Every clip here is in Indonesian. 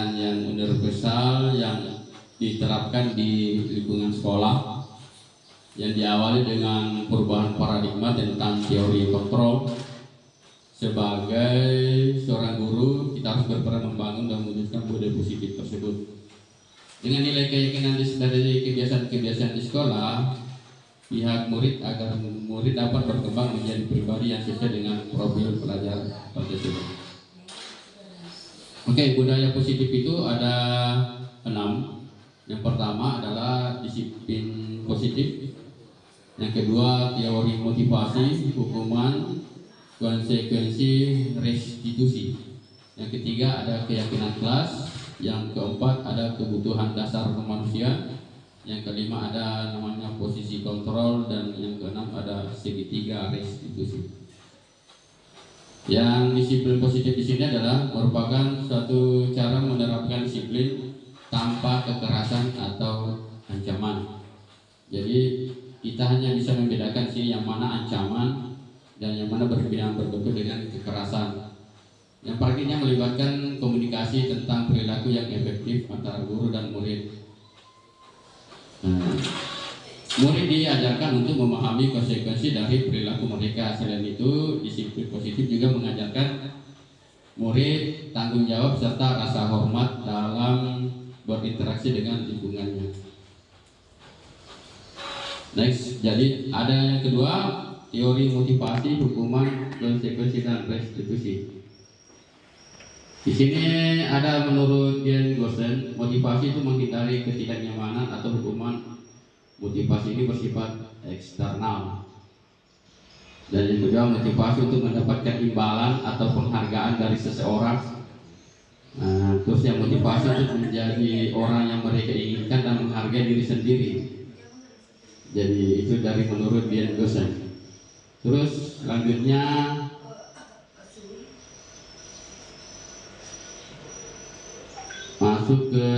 keyakinan yang universal yang diterapkan di lingkungan sekolah, yang diawali dengan perubahan paradigma tentang teori kontrol. Sebagai seorang guru, kita harus berperan membangun dan mewujudkan budaya positif tersebut. Dengan nilai keyakinan dari kebiasaan-kebiasaan di sekolah, pihak murid agar murid dapat berkembang menjadi pribadi yang sesuai dengan profil pelajar tersebut. Oke, budaya positif itu ada 6. Yang pertama adalah disiplin positif. Yang kedua, teori motivasi, hukuman, konsekuensi, restitusi. Yang ketiga ada keyakinan kelas. Yang keempat ada kebutuhan dasar manusia. Yang kelima ada namanya posisi kontrol, dan yang keenam ada segitiga restitusi. Yang disiplin positif di sini adalah merupakan suatu cara menerapkan disiplin tanpa kekerasan atau ancaman. Jadi kita hanya bisa membedakan sih yang mana ancaman dan yang mana berbentuk dengan kekerasan. Yang pastinya melibatkan komunikasi tentang perilaku yang efektif antara guru dan murid. Murid diajarkan untuk memahami konsekuensi dari perilaku mereka. Selain itu, disiplin positif juga mengajarkan murid tanggung jawab serta rasa hormat dalam berinteraksi dengan lingkungannya. Next, jadi ada yang kedua, teori motivasi, hukuman, konsekuensi, dan restitusi. Di sini ada menurut Jane Gosen, motivasi itu menghindari ketidaknyamanan atau hukuman. Motivasi ini bersifat eksternal. Dan yang kedua, motivasi untuk mendapatkan imbalan atau penghargaan dari seseorang. Terus yang motivasi untuk menjadi orang yang mereka inginkan dan menghargai diri sendiri. Jadi itu dari menurut Jane Gosen. Terus selanjutnya masuk ke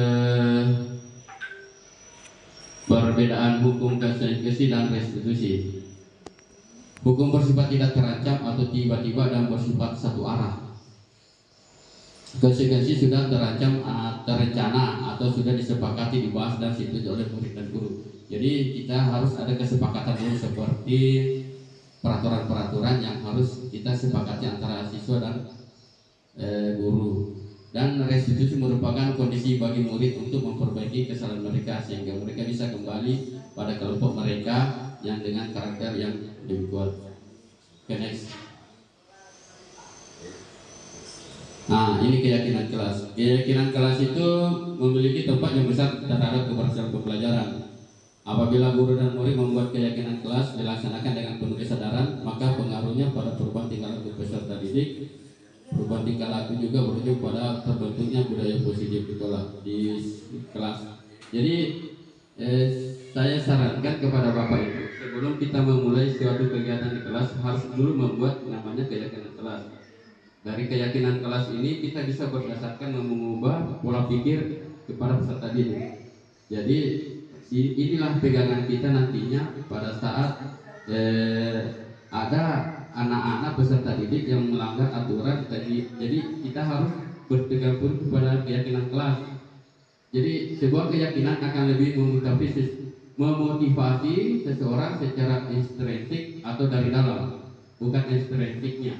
perbedaan hukum konsekuensi dan restitusi. Hukum bersifat tidak terancam atau tiba-tiba dan bersifat satu arah. Konsekuensi sudah terancam, terencana atau sudah disepakati, dibahas dan disetujui oleh murid dan guru. Jadi kita harus ada kesepakatan dulu, seperti peraturan-peraturan yang harus kita sepakati antara siswa dan guru. Dan restitusi merupakan kondisi bagi murid untuk memperbaiki kesalahan mereka sehingga mereka bisa kembali pada kelompok mereka yang dengan karakter yang lebih kuat. Okay, next. Nah, ini keyakinan kelas. Keyakinan kelas itu memiliki tempat yang besar terhadap keberhasilan pembelajaran. Apabila guru dan murid membuat keyakinan kelas dilaksanakan dengan penuh kesadaran, maka pengaruhnya pada perubahan tingkah laku peserta didik. Perubahan tingkah laku juga berujung pada terbentuknya budaya positif di kelas. Jadi saya sarankan kepada Bapak Ibu, sebelum kita memulai suatu kegiatan di kelas harus dulu membuat namanya keyakinan kelas. Dari keyakinan kelas ini kita bisa berdasarkan mengubah pola pikir kepada peserta didik. Jadi inilah pegangan kita nantinya pada saat ada anak-anak peserta didik yang melanggar aturan tadi. Jadi kita harus berpegang teguh kepada keyakinan kelas. Jadi sebuah keyakinan akan lebih memotivasi seseorang secara intrinsik atau dari dalam, bukan ekstrinsiknya.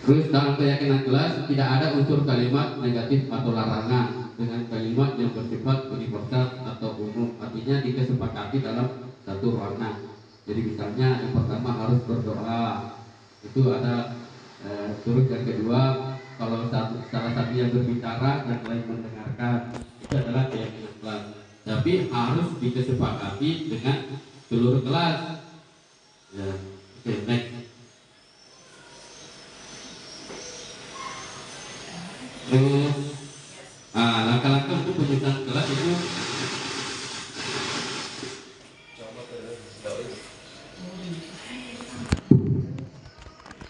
Terus dalam keyakinan kelas tidak ada unsur kalimat negatif atau larangan dengan kalimat yang bersifat universal atau umum, artinya disepakati dalam satu ruangan. Jadi misalnya yang pertama harus berdoa, itu ada. Terus yang kedua, kalau salah satu yang berbicara dan lain mendengarkan, itu adalah keyakinan kelas. Tapi harus disepakati dengan seluruh kelas. Ya, oke, next. Terus langkah-langkah untuk penyusunan kelas itu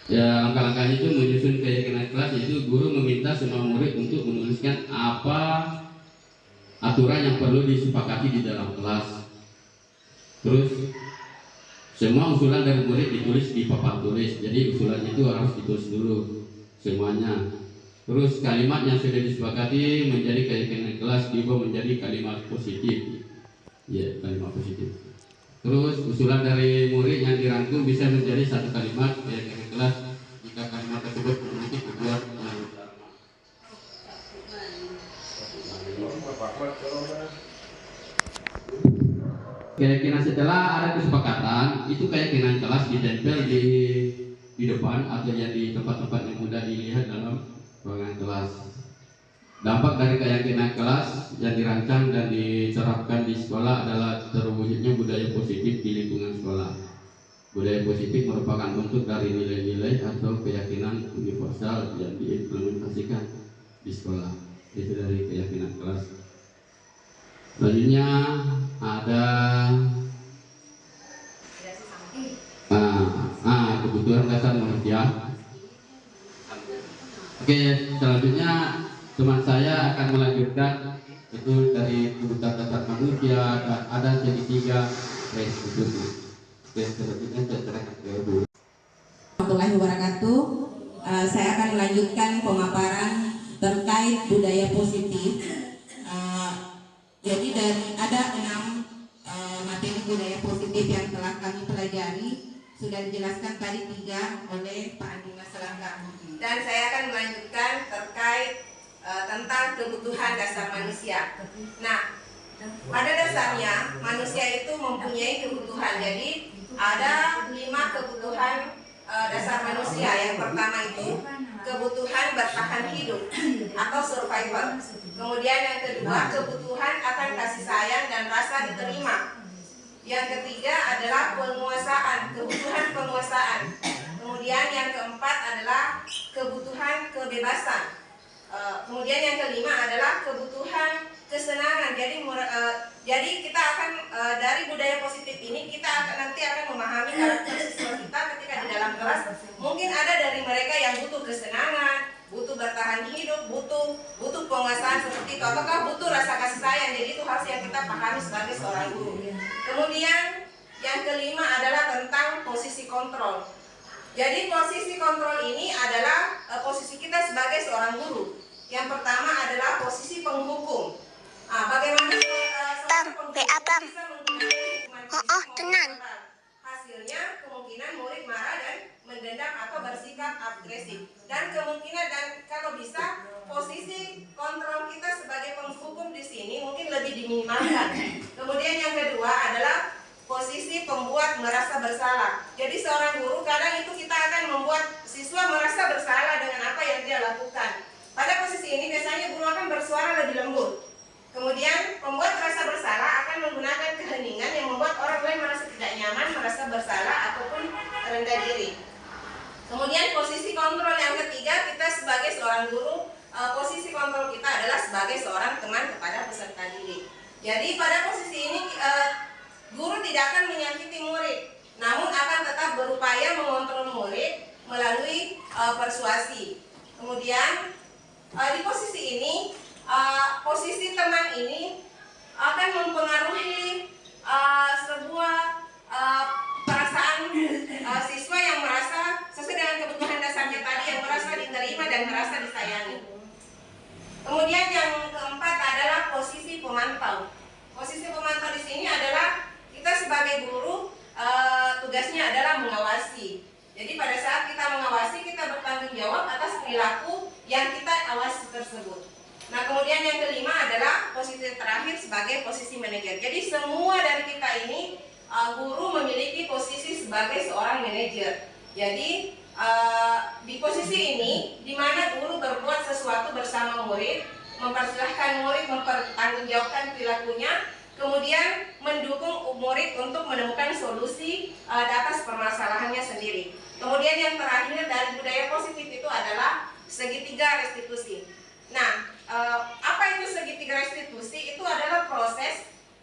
ya, langkah-langkahnya itu menyusun keyakinan kelas, yaitu guru meminta semua murid untuk menuliskan apa aturan yang perlu disepakati di dalam kelas. Terus semua usulan dari murid ditulis di papan tulis. Jadi usulan itu harus ditulis dulu semuanya. Terus kalimat yang sudah disepakati menjadi keyakinan kelas diubah menjadi kalimat positif. Ya, kalimat positif. Terus usulan dari murid yang dirangkum bisa menjadi satu kalimat keyakinan kelas jika kalimat tersebut memiliki tujuan yang utama. Keyakinan setelah ada kesepakatan itu keyakinan kelas ditempel di depan atau yang di tempat-tempat yang mudah dilihat dalam ruangan kelas. Dampak dari keyakinan kelas yang dirancang dan diterapkan di sekolah adalah terwujudnya budaya positif di lingkungan sekolah. Budaya positif merupakan bentuk dari nilai-nilai atau keyakinan universal yang diimplementasikan di sekolah. Itu dari keyakinan kelas. Selanjutnya ada kebutuhan dasar manusia. Oke, selanjutnya teman saya akan melanjutkan itu dari kebutuhan dasar manusia dan ada segitiga restitusi. Oke, selanjutnya saya serahkan ke Bu. Warahmatullahi wabarakatuh. Saya akan melanjutkan pemaparan terkait budaya positif. Jadi ada 6 materi budaya positif yang telah kami pelajari. Sudah dijelaskan tadi 3 oleh Pak Andi Masalangka. Dan saya akan melanjutkan terkait tentang kebutuhan dasar manusia. Nah, pada dasarnya manusia itu mempunyai kebutuhan. Jadi ada 5 kebutuhan dasar manusia. Yang pertama itu kebutuhan bertahan hidup atau survival. Kemudian yang kedua, kebutuhan akan kasih sayang dan rasa diterima. Yang ketiga adalah penguasaan, kebutuhan penguasaan. Kemudian yang keempat adalah kebutuhan kebebasan. Kemudian yang kelima adalah kebutuhan kesenangan. Jadi kita akan dari budaya positif ini kita nanti akan memahami karakter siswa kita ketika di dalam kelas. Mungkin ada dari mereka yang butuh kesenangan, butuh bertahan hidup, butuh penguasaan seperti itu, ataukah butuh rasa kasih sayang. Jadi itu harus yang kita pahami sebagai seorang guru. Kemudian yang kelima adalah tentang posisi kontrol. Jadi posisi kontrol ini adalah posisi kita sebagai seorang guru. Yang pertama adalah posisi penghukum. Bagaimana seorang penghukum bisa menggunakan hukuman fisik? Hasilnya kemungkinan murid marah dan mendendam atau bersikap agresif. Dan kemungkinan dan kalau bisa posisi kontrol kita sebagai penghukum di sini mungkin lebih diminimalkan. Kemudian yang kedua adalah posisi pembuat merasa bersalah. Jadi seorang guru kadang itu kita akan membuat siswa merasa bersalah dengan apa yang dia lakukan. Pada posisi ini biasanya guru akan bersuara lebih lembut. Kemudian pembuat merasa bersalah akan menggunakan keheningan yang membuat orang lain merasa tidak nyaman, merasa bersalah ataupun rendah diri. Kemudian posisi kontrol yang ketiga, kita sebagai seorang guru, posisi kontrol kita adalah sebagai seorang teman kepada peserta didik. Jadi pada posisi ini guru tidak akan menyakiti murid, namun akan tetap berupaya mengontrol murid melalui persuasi. Kemudian di posisi ini, posisi teman ini akan mempengaruhi sebuah perasaan siswa yang merasa sesuai dengan kebutuhan dasarnya tadi, yang merasa diterima dan merasa disayangi. Kemudian yang keempat adalah posisi pemantau. Posisi pemantau di sini adalah kita sebagai guru tugasnya adalah mengawasi. Jadi pada saat kita mengawasi, kita bertanggung jawab atas perilaku yang kita awasi tersebut. Nah, kemudian yang kelima adalah posisi terakhir sebagai posisi manajer. Jadi semua dari kita ini guru memiliki posisi sebagai seorang manajer. Jadi di posisi ini, di mana guru berbuat sesuatu bersama murid, mempersilahkan murid mempertanggungjawabkan perilakunya, kemudian mendukung murid untuk menemukan solusi atas permasalahannya sendiri. Kemudian yang terakhir dari budaya positif itu adalah segitiga restitusi. Nah, apa itu segitiga restitusi? Itu adalah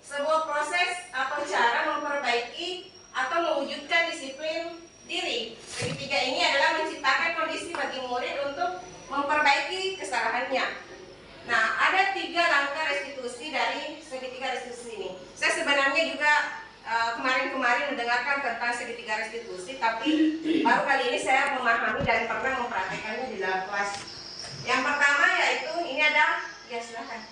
sebuah proses atau cara memperbaiki atau mewujudkan disiplin diri. Segitiga ini adalah menciptakan kondisi bagi murid untuk memperbaiki kesalahannya. Nah, ada 3 langkah restitusi dari segitiga restitusi ini. Saya sebenarnya juga kemarin mendengarkan tentang segitiga restitusi, tapi baru kali ini saya memahami dan pernah mempraktekannya di dalam kelas. Yang pertama Ya, silakan.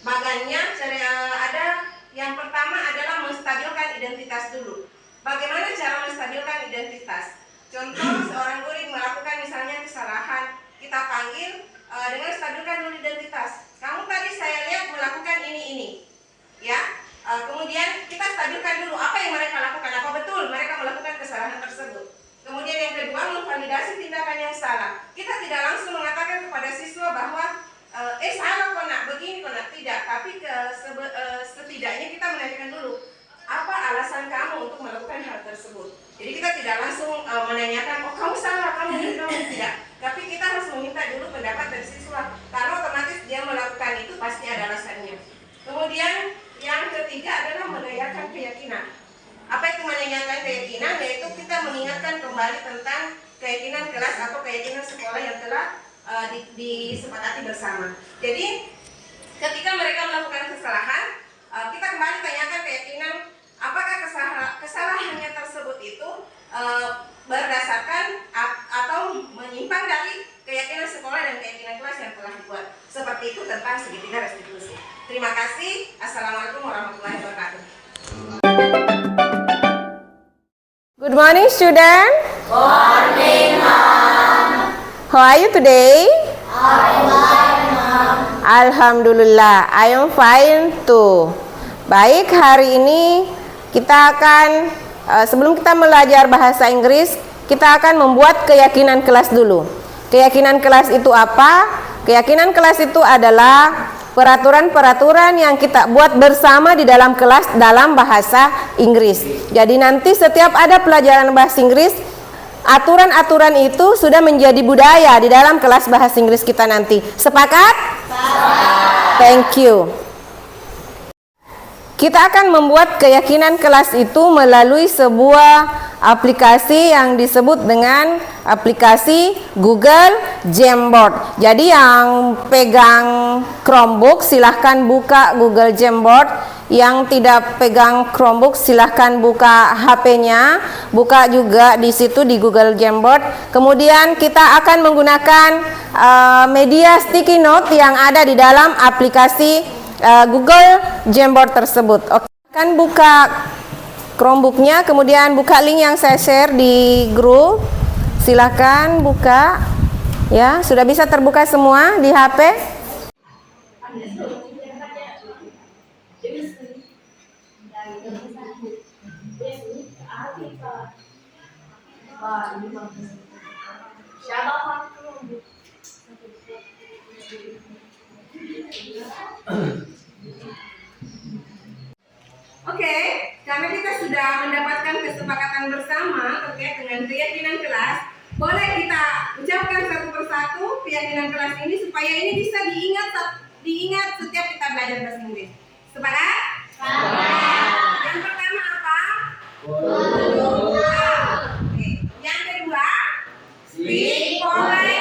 Bagannya ada yang pertama adalah menstabilkan identitas dulu. Bagaimana cara menstabilkan identitas? Contoh, seorang guru melakukan misalnya kesalahan, kita panggil dengan stabilkan dulu identitas. Kamu tadi saya lihat melakukan ini, ya. Kemudian kita stabilkan dulu apa yang mereka lakukan, apa betul mereka melakukan kesalahan tersebut. Kemudian yang kedua, memvalidasi tindakan yang salah. Kita tidak langsung mengatakan kepada siswa bahwa salah kok nak, begini kok nak, tidak. Tapi setidaknya kita menanyakan dulu, apa alasan kamu untuk melakukan hal tersebut. Jadi kita tidak langsung menanyakan, oh kamu salah, kamu ini, kamu tidak. Tapi kita harus meminta dulu pendapat dari siswa, karena otomatis dia melakukan itu pasti ada alasannya. Kemudian yang ketiga adalah menanyakan keyakinan. Apa itu menanyakan keyakinan? Yaitu kita mengingatkan kembali tentang keyakinan kelas atau keyakinan sekolah yang telah disepakati bersama. Jadi ketika mereka melakukan kesalahan, kita kembali tanyakan keyakinan apakah kesalahannya tersebut itu berdasarkan atau menyimpang dari keyakinan sekolah dan keyakinan kelas yang telah dibuat. Seperti itu tentang segitiga restitusi. Terima kasih. Assalamualaikum warahmatullahi wabarakatuh. Good morning, student. Morning, Mom. How are you today? I'm fine, Mom. Alhamdulillah, I am fine too. Baik, hari ini kita akan sebelum kita belajar bahasa Inggris, kita akan membuat keyakinan kelas dulu. Keyakinan kelas itu apa? Keyakinan kelas itu adalah peraturan-peraturan yang kita buat bersama di dalam kelas dalam bahasa Inggris. Jadi nanti setiap ada pelajaran bahasa Inggris, aturan-aturan itu sudah menjadi budaya di dalam kelas bahasa Inggris kita nanti. Sepakat? Thank you. Kita akan membuat keyakinan kelas itu melalui sebuah aplikasi yang disebut dengan aplikasi Google Jamboard. Jadi yang pegang Chromebook silahkan buka Google Jamboard. Yang tidak pegang Chromebook silahkan buka HP-nya, buka juga di situ di Google Jamboard. Kemudian kita akan menggunakan media sticky note yang ada di dalam aplikasi Google Jamboard tersebut. Oke, akan buka Chromebook-nya, kemudian buka link yang saya share di grup. Silahkan buka. Ya, sudah bisa terbuka semua di HP. Oke, karena kita sudah mendapatkan kesepakatan bersama terkait dengan keyakinan kelas, boleh kita ucapkan satu persatu keyakinan kelas ini supaya ini bisa diingat setiap kita belajar bahasa Inggris. Sepakat? Sepakat. Yang pertama apa? Oke. Yang kedua, speak polite.